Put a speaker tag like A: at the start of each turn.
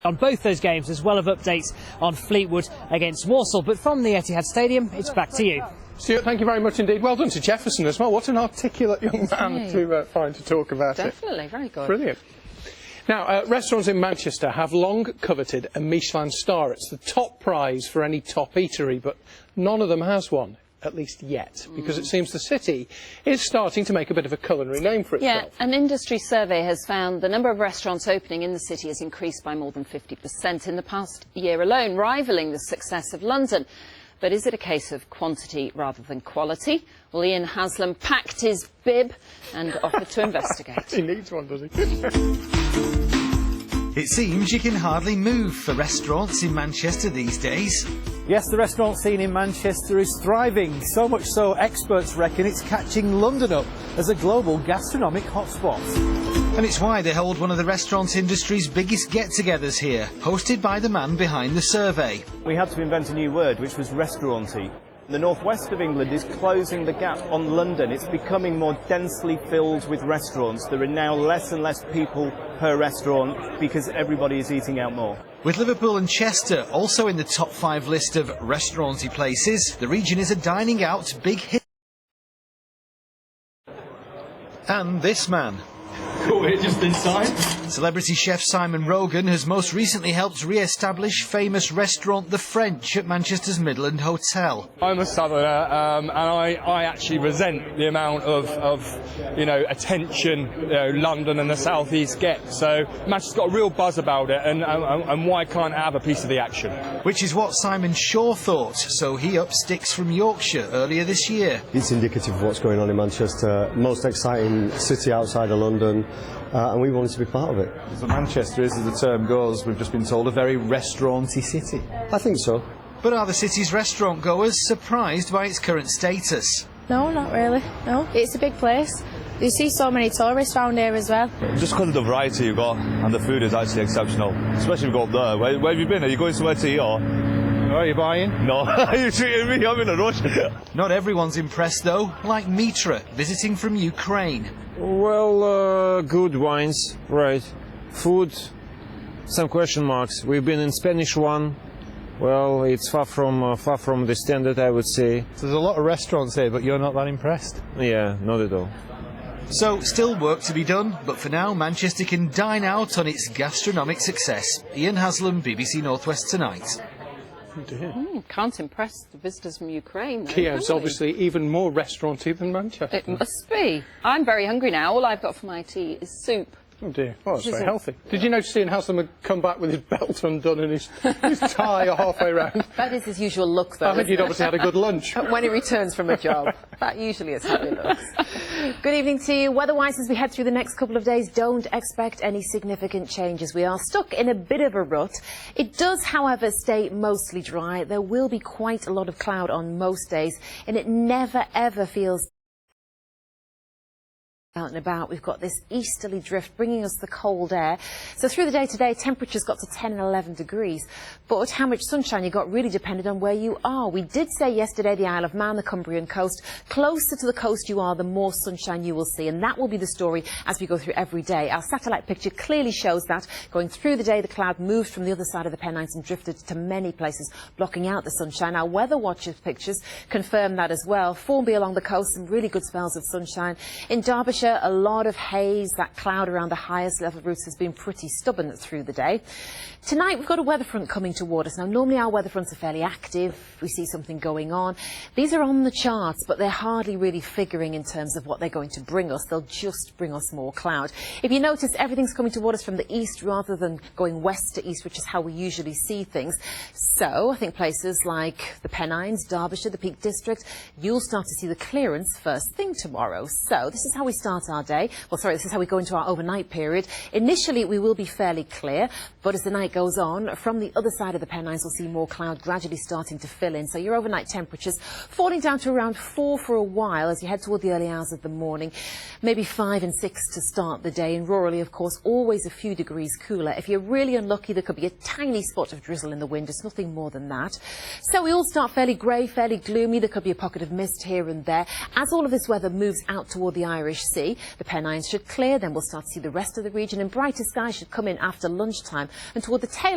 A: On both those games, as well as updates on Fleetwood against Walsall. But from the Etihad Stadium, it's back to you.
B: Stuart, thank you very much indeed. Well done to Jefferson as well. What an articulate young man to find to talk about it.
C: Definitely, very good.
B: Brilliant. Now, restaurants in Manchester have long coveted a Michelin star. It's the top prize for any top eatery, but none of them has one, at least yet, because it seems the city is starting to make a bit of a culinary name for itself.
C: Yeah, an industry survey has found the number of restaurants opening in the city has increased by more than 50% in the past year alone, rivalling the success of London. But is it a case of quantity rather than quality? Well, Ian Haslam packed his bib and offered to investigate.
B: He needs one, does he?
D: It seems you can hardly move for restaurants in Manchester these days.
E: Yes, the restaurant scene in Manchester is thriving, so much so experts reckon it's catching London up as a global gastronomic hotspot.
D: And it's why they hold one of the restaurant industry's biggest get-togethers here, hosted by the man behind the survey.
E: We had to invent a new word, which was restauranty. The northwest of England is closing the gap on London. It's becoming more densely filled with restaurants. There are now less and less people per restaurant because everybody is eating out more.
D: With Liverpool and Chester also in the top 5 list of restauranty places, the region is a dining out big hit. And this man.
F: Cool, it just inside.
D: Celebrity chef Simon Rogan has most recently helped re-establish famous restaurant The French at Manchester's Midland Hotel.
F: I'm a southerner, and I actually resent the amount of attention London and the South East get. So Manchester's got a real buzz about it, and why can't I have a piece of the action?
D: Which is what Simon Shaw thought, so he upped sticks from Yorkshire earlier this year.
G: It's indicative of what's going on in Manchester, most exciting city outside of London. And we wanted to be part of it.
H: So Manchester is, as the term goes, we've just been told, a very restauranty city.
G: I think so.
D: But are the city's restaurant goers surprised by its current status?
I: No, not really, no. It's a big place. You see so many tourists around here as well.
J: Just because of the variety you've got, and the food is actually exceptional. Especially if you go up there. Where have you been? Are you going somewhere to eat or?
F: Are you buying?
J: No, are you treating me? I'm in a rush.
D: Not everyone's impressed though, like Mitra, visiting from Ukraine.
K: Well, good wines, right. Food, some question marks. We've been in Spanish one. Well, it's far from the standard, I would say.
H: So there's a lot of restaurants here, but you're not that impressed?
K: Yeah, not at all.
D: So, still work to be done, but for now, Manchester can dine out on its gastronomic success. Ian Haslam, BBC Northwest Tonight.
C: Can't impress the visitors from Ukraine, though,
B: Kiev's obviously even more restauranty than Manchester.
C: It must be. I'm very hungry now. All I've got for my tea is soup.
B: Oh dear, well that's very healthy. Did you notice Ian Haslam had come back with his belt undone and his tie halfway round?
C: That is his usual look, though.
B: I think he'd obviously had a good lunch.
C: When he returns from a job. That usually is how he looks. Good evening to you. Weather-wise, as we head through the next couple of days, don't expect any significant changes. We are stuck in a bit of a rut. It does, however, stay mostly dry. There will be quite a lot of cloud on most days, and it never, ever feels out and about. We've got this easterly drift bringing us the cold air. So through the day today, temperatures got to 10 and 11 degrees. But how much sunshine you got really depended on where you are. We did say yesterday the Isle of Man, the Cumbrian coast, closer to the coast you are, the more sunshine you will see. And that will be the story as we go through every day. Our satellite picture clearly shows that. Going through the day, the cloud moved from the other side of the Pennines and drifted to many places, blocking out the sunshine. Our Weather Watchers pictures confirm that as well. Formby along the coast, some really good spells of sunshine. In Derbyshire, a lot of haze. That cloud around the highest level routes has been pretty stubborn through the day. Tonight we've got a weather front coming toward us. Now normally our weather fronts are fairly active. We see something going on. These are on the charts, but they're hardly really figuring in terms of what they're going to bring us. They'll just bring us more cloud. If you notice, everything's coming toward us from the east rather than going west to east, which is how we usually see things. So I think places like the Pennines, Derbyshire, the Peak District, you'll start to see the clearance first thing tomorrow. So this is how we start our day. Well, sorry, this is how we go into our overnight period. Initially, we will be fairly clear, but as the night goes on, from the other side of the Pennines, we'll see more cloud gradually starting to fill in. So your overnight temperatures falling down to around 4 for a while as you head toward the early hours of the morning. Maybe 5 and 6 to start the day. And rurally, of course, always a few degrees cooler. If you're really unlucky, there could be a tiny spot of drizzle in the wind. It's nothing more than that. So we all start fairly grey, fairly gloomy. There could be a pocket of mist here and there. As all of this weather moves out toward the Irish Sea, see. The Pennines should clear, then we'll start to see the rest of the region, and brighter skies should come in after lunchtime. And toward the tail